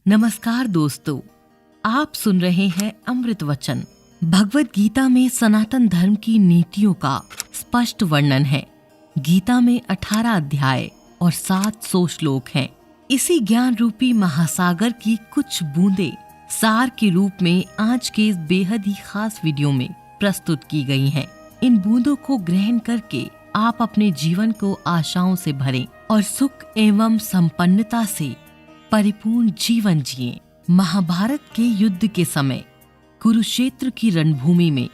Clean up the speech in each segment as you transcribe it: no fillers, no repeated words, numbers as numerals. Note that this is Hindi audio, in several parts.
नमस्कार दोस्तों, आप सुन रहे हैं अमृत वचन। भगवत गीता में सनातन धर्म की नीतियों का स्पष्ट वर्णन है। गीता में 18 अध्याय और 700 श्लोक हैं। इसी ज्ञान रूपी महासागर की कुछ बूंदें सार के रूप में आज के इस बेहद ही खास वीडियो में प्रस्तुत की गई हैं। इन बूंदों को ग्रहण करके आप अपने जीवन को आशाओं से भरें और सुख एवं संपन्नता से परिपूर्ण जीवन जिएं। महाभारत के युद्ध के समय कुरुक्षेत्र की रणभूमि में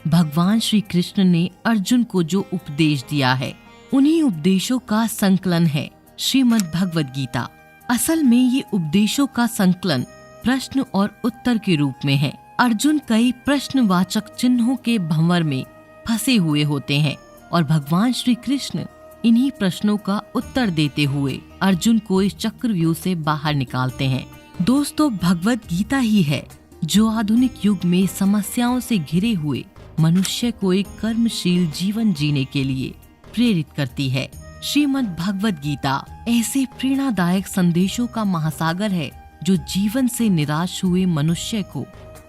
भगवान श्री कृष्ण ने अर्जुन को जो उपदेश दिया है, उन्हीं उपदेशों का संकलन है श्रीमद् भगवत गीता। असल में ये उपदेशों का संकलन प्रश्न और उत्तर के रूप में है। अर्जुन कई प्रश्नवाचक चिन्हों के भंवर में फंसे हुए होते हैं और भगवान श्री कृष्ण इन्हीं प्रश्नों का उत्तर देते हुए अर्जुन को इस चक्रव्यूह से बाहर निकालते हैं। दोस्तों, भगवत गीता ही है जो आधुनिक युग में समस्याओं से घिरे हुए मनुष्य को एक कर्मशील जीवन जीने के लिए प्रेरित करती है। श्रीमद् भगवत गीता ऐसे प्रेरणादायक संदेशों का महासागर है जो जीवन से निराश हुए मनुष्य को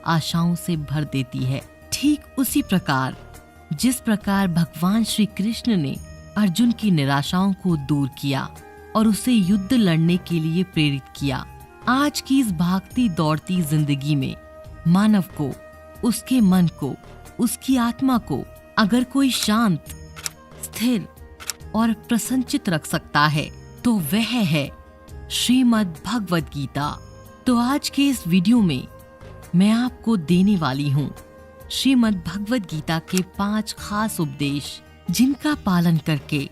आशाओं से भर देती है। ठीक उसी प्रकार जिस प्रकार भगवान श्री कृष्ण ने अर्जुन की निराशाओं को दूर किया और उसे युद्ध लड़ने के लिए प्रेरित किया, आज की इस भागती दौड़ती जिंदगी में मानव को, उसके मन को, उसकी आत्मा को अगर कोई शांत, स्थिर और प्रसन्नचित रख सकता है तो वह है श्रीमद् भगवत गीता। तो आज के इस वीडियो में मैं आपको देने वाली हूँ श्रीमद् भगवत गीता के 5 खास उपदेश, जिनका पालन करके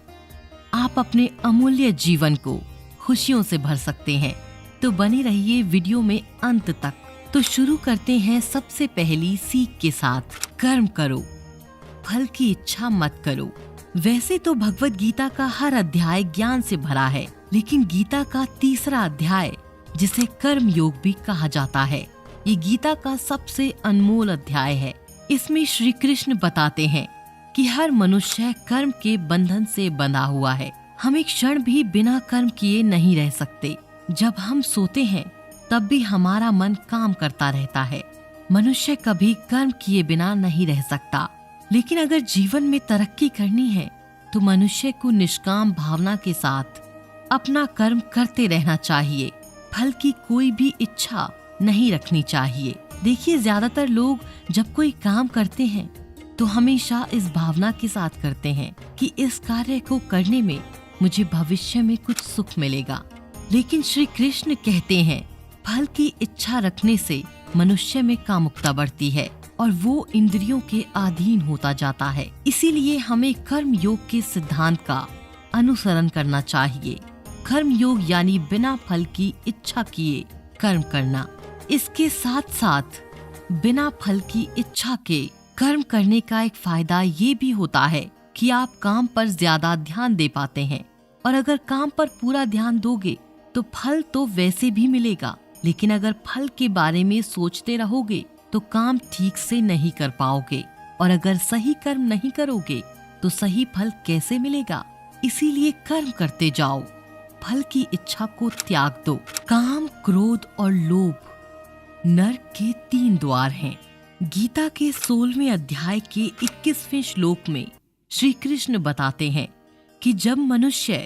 आप अपने अमूल्य जीवन को खुशियों से भर सकते हैं। तो बने रहिए वीडियो में अंत तक। तो शुरू करते हैं सबसे पहली सीख के साथ। कर्म करो, फल की इच्छा मत करो। वैसे तो भगवत गीता का हर अध्याय ज्ञान से भरा है, लेकिन गीता का तीसरा अध्याय, जिसे कर्म योग भी कहा जाता है, ये गीता का सबसे अनमोल अध्याय है। इसमें श्री कृष्ण बताते हैं कि हर मनुष्य कर्म के बंधन से बंधा हुआ है। हम एक क्षण भी बिना कर्म किए नहीं रह सकते। जब हम सोते हैं तब भी हमारा मन काम करता रहता है। मनुष्य कभी कर्म किए बिना नहीं रह सकता। लेकिन अगर जीवन में तरक्की करनी है तो मनुष्य को निष्काम भावना के साथ अपना कर्म करते रहना चाहिए। फल की कोई भी इच्छा नहीं रखनी चाहिए। देखिए, ज्यादातर लोग जब कोई काम करते हैं तो हमेशा इस भावना के साथ करते हैं कि इस कार्य को करने में मुझे भविष्य में कुछ सुख मिलेगा। लेकिन श्री कृष्ण कहते हैं फल की इच्छा रखने से मनुष्य में कामुकता बढ़ती है और वो इंद्रियों के अधीन होता जाता है। इसीलिए हमें कर्म योग के सिद्धांत का अनुसरण करना चाहिए। कर्म योग यानी बिना फल की इच्छा किए कर्म करना। इसके साथ साथ बिना फल की इच्छा के कर्म करने का एक फायदा ये भी होता है कि आप काम पर ज्यादा ध्यान दे पाते हैं। और अगर काम पर पूरा ध्यान दोगे तो फल तो वैसे भी मिलेगा, लेकिन अगर फल के बारे में सोचते रहोगे तो काम ठीक से नहीं कर पाओगे। और अगर सही कर्म नहीं करोगे तो सही फल कैसे मिलेगा? इसीलिए कर्म करते जाओ, फल की इच्छा को त्याग दो। काम, क्रोध और लोभ नरक के 3 द्वार हैं। गीता के 16वें अध्याय के 21वें श्लोक में श्री कृष्ण बताते हैं कि जब मनुष्य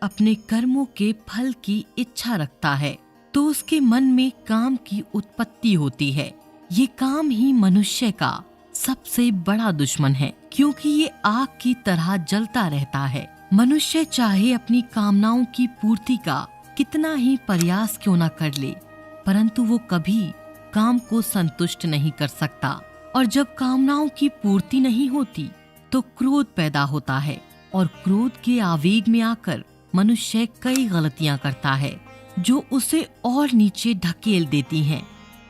अपने कर्मों के फल की इच्छा रखता है तो उसके मन में काम की उत्पत्ति होती है। ये काम ही मनुष्य का सबसे बड़ा दुश्मन है, क्योंकि ये आग की तरह जलता रहता है। मनुष्य चाहे अपनी कामनाओं की पूर्ति का कितना ही प्रयास क्यों न कर ले, परंतु वो कभी काम को संतुष्ट नहीं कर सकता। और जब कामनाओं की पूर्ति नहीं होती तो क्रोध पैदा होता है और क्रोध के आवेग में आकर मनुष्य कई गलतियां करता है जो उसे और नीचे ढकेल देती हैं।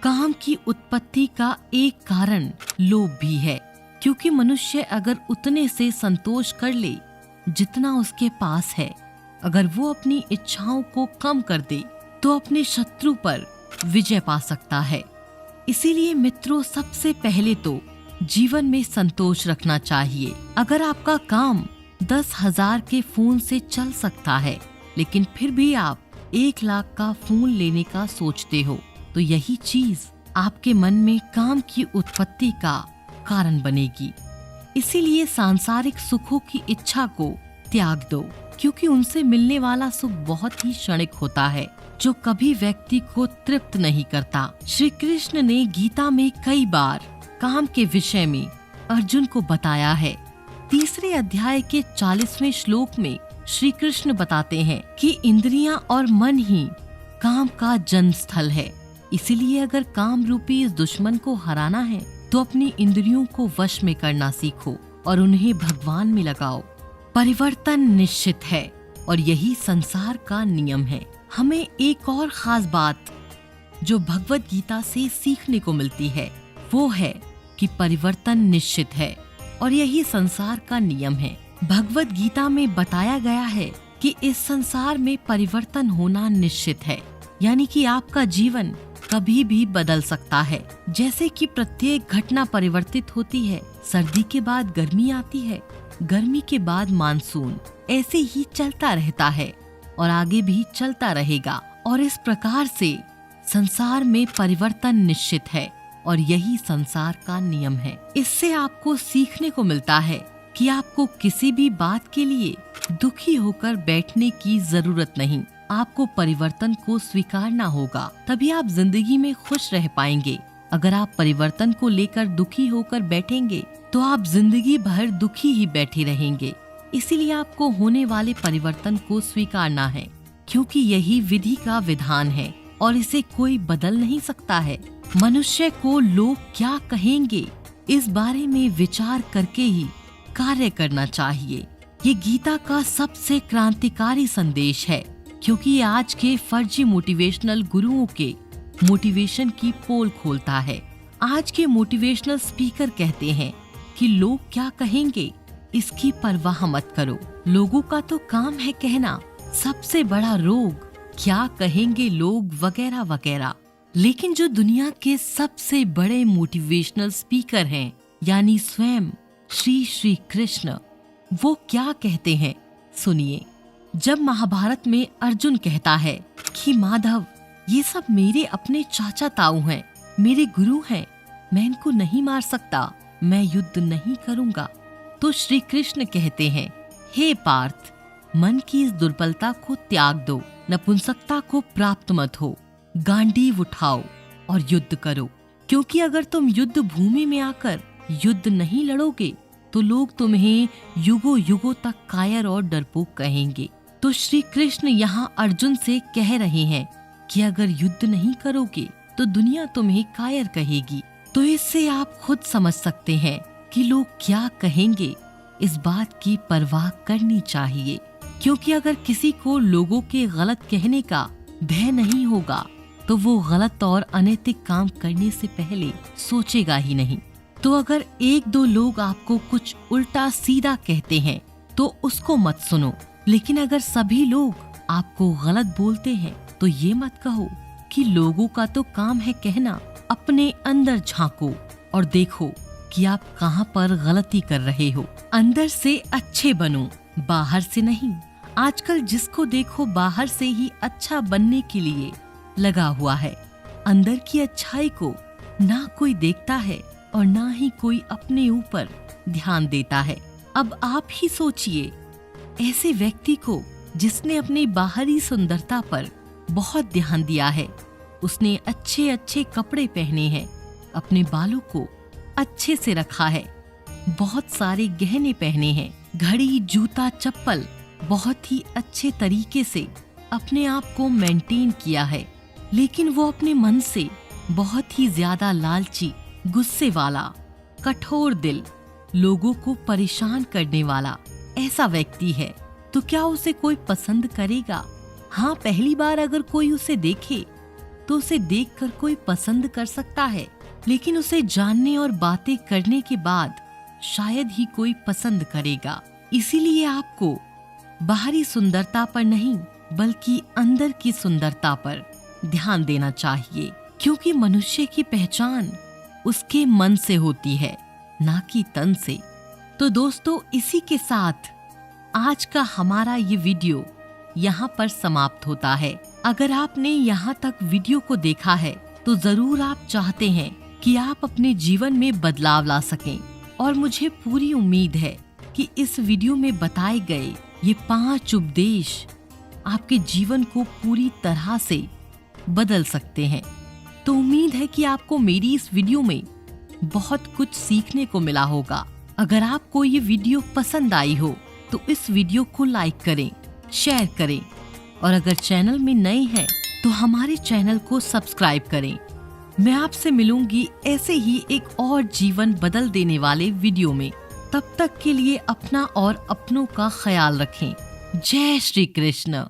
काम की उत्पत्ति का एक कारण लोभ भी है, क्योंकि मनुष्य अगर उतने से संतोष कर ले जितना उसके पास है, अगर वो अपनी इच्छाओं को कम कर दे तो अपने शत्रु पर विजय पा सकता है। इसीलिए मित्रों, सबसे पहले तो जीवन में संतोष रखना चाहिए। अगर आपका काम 10,000 के फोन से चल सकता है, लेकिन फिर भी आप 1 लाख का फोन लेने का सोचते हो तो यही चीज आपके मन में काम की उत्पत्ति का कारण बनेगी। इसीलिए सांसारिक सुखों की इच्छा को त्याग दो, क्योंकि उनसे मिलने वाला सुख बहुत ही क्षणिक होता है जो कभी व्यक्ति को तृप्त नहीं करता। श्री कृष्ण ने गीता में कई बार काम के विषय में अर्जुन को बताया है। 3 अध्याय के 40वें श्लोक में श्री कृष्ण बताते हैं कि इंद्रियां और मन ही काम का जन्म स्थल है। इसीलिए अगर काम रूपी इस दुश्मन को हराना है तो अपनी इंद्रियों को वश में करना सीखो और उन्हें भगवान में लगाओ। परिवर्तन निश्चित है और यही संसार का नियम है। हमें एक और खास बात जो भगवत गीता से सीखने को मिलती है वो है कि परिवर्तन निश्चित है और यही संसार का नियम है। भगवत गीता में बताया गया है कि इस संसार में परिवर्तन होना निश्चित है, यानी कि आपका जीवन कभी भी बदल सकता है। जैसे कि प्रत्येक घटना परिवर्तित होती है, सर्दी के बाद गर्मी आती है, गर्मी के बाद मानसून, ऐसे ही चलता रहता है और आगे भी चलता रहेगा। और इस प्रकार से संसार में परिवर्तन निश्चित है और यही संसार का नियम है। इससे आपको सीखने को मिलता है कि आपको किसी भी बात के लिए दुखी होकर बैठने की जरूरत नहीं। आपको परिवर्तन को स्वीकारना होगा, तभी आप जिंदगी में खुश रह पाएंगे। अगर आप परिवर्तन को लेकर दुखी होकर बैठेंगे तो आप जिंदगी भर दुखी ही बैठे रहेंगे। इसीलिए आपको होने वाले परिवर्तन को स्वीकारना है, क्योंकि यही विधि का विधान है और इसे कोई बदल नहीं सकता है। मनुष्य को लोग क्या कहेंगे इस बारे में विचार करके ही कार्य करना चाहिए। ये गीता का सबसे क्रांतिकारी संदेश है, क्योंकि ये आज के फर्जी मोटिवेशनल गुरुओं के मोटिवेशन की पोल खोलता है। आज के मोटिवेशनल स्पीकर कहते हैं कि लोग क्या कहेंगे इसकी परवाह मत करो। लोगों का तो काम है कहना सबसे बड़ा रोग, क्या कहेंगे लोग वगैरह वगैरह। लेकिन जो दुनिया के सबसे बड़े मोटिवेशनल स्पीकर हैं, यानी स्वयं श्री कृष्ण, वो क्या कहते हैं सुनिए। जब महाभारत में अर्जुन कहता है कि माधव, ये सब मेरे अपने चाचा ताऊ हैं, मेरे गुरु हैं, मैं इनको नहीं मार सकता, मैं युद्ध नहीं करूंगा, तो श्री कृष्ण कहते हैं, हे पार्थ, मन की इस दुर्बलता को त्याग दो, नपुंसकता को प्राप्त मत हो, गांडीव उठाओ और युद्ध करो। क्योंकि अगर तुम युद्ध भूमि में आकर युद्ध नहीं लड़ोगे तो लोग तुम्हें युगों युगों तक कायर और डरपोक कहेंगे। तो श्री कृष्ण यहाँ अर्जुन से कह रहे हैं कि अगर युद्ध नहीं करोगे तो दुनिया तुम्हें कायर कहेगी। तो इससे आप खुद समझ सकते हैं कि लोग क्या कहेंगे, इस बात की परवाह करनी चाहिए। क्योंकि अगर किसी को लोगों के गलत कहने का भय नहीं होगा तो वो गलत और अनैतिक काम करने से पहले सोचेगा ही नहीं। तो अगर 1-2 लोग आपको कुछ उल्टा सीधा कहते हैं तो उसको मत सुनो, लेकिन अगर सभी लोग आपको गलत बोलते हैं तो ये मत कहो कि लोगों का तो काम है कहना। अपने अंदर झांको और देखो कि आप कहाँ पर गलती कर रहे हो। अंदर से अच्छे बनो, बाहर से नहीं। आजकल जिसको देखो बाहर से ही अच्छा बनने के लिए लगा हुआ है, अंदर की अच्छाई को ना कोई देखता है और ना ही कोई अपने ऊपर ध्यान देता है। अब आप ही सोचिए, ऐसे व्यक्ति को जिसने अपनी बाहरी सुंदरता पर बहुत ध्यान दिया है, उसने अच्छे अच्छे कपड़े पहने हैं, अपने बालों को अच्छे से रखा है, बहुत सारे गहने पहने हैं, घड़ी, जूता, चप्पल बहुत ही अच्छे तरीके से अपने आप को मेंटेन किया है, लेकिन वो अपने मन से बहुत ही ज्यादा लालची, गुस्से वाला, कठोर दिल, लोगों को परेशान करने वाला ऐसा व्यक्ति है, तो क्या उसे कोई पसंद करेगा? हाँ, पहली बार अगर कोई उसे देखे तो उसे देखकर कोई पसंद कर सकता है, लेकिन उसे जानने और बातें करने के बाद शायद ही कोई पसंद करेगा। इसीलिए आपको बाहरी सुंदरता पर नहीं बल्कि अंदर की सुंदरता पर ध्यान देना चाहिए, क्योंकि मनुष्य की पहचान उसके मन से होती है, ना कि तन से। तो दोस्तों, इसी के साथ आज का हमारा ये वीडियो यहाँ पर समाप्त होता है। अगर आपने यहाँ तक वीडियो को देखा है तो जरूर आप चाहते हैं कि आप अपने जीवन में बदलाव ला सकें, और मुझे पूरी उम्मीद है कि इस वीडियो में बताए गए ये 5 उपदेश आपके जीवन को पूरी तरह से बदल सकते हैं। तो उम्मीद है कि आपको मेरी इस वीडियो में बहुत कुछ सीखने को मिला होगा। अगर आपको ये वीडियो पसंद आई हो तो इस वीडियो को लाइक करें, शेयर करें, और अगर चैनल में नए हैं तो हमारे चैनल को सब्सक्राइब करें। मैं आपसे मिलूंगी ऐसे ही एक और जीवन बदल देने वाले वीडियो में। तब तक के लिए अपना और अपनों का ख्याल रखें। जय श्री कृष्ण।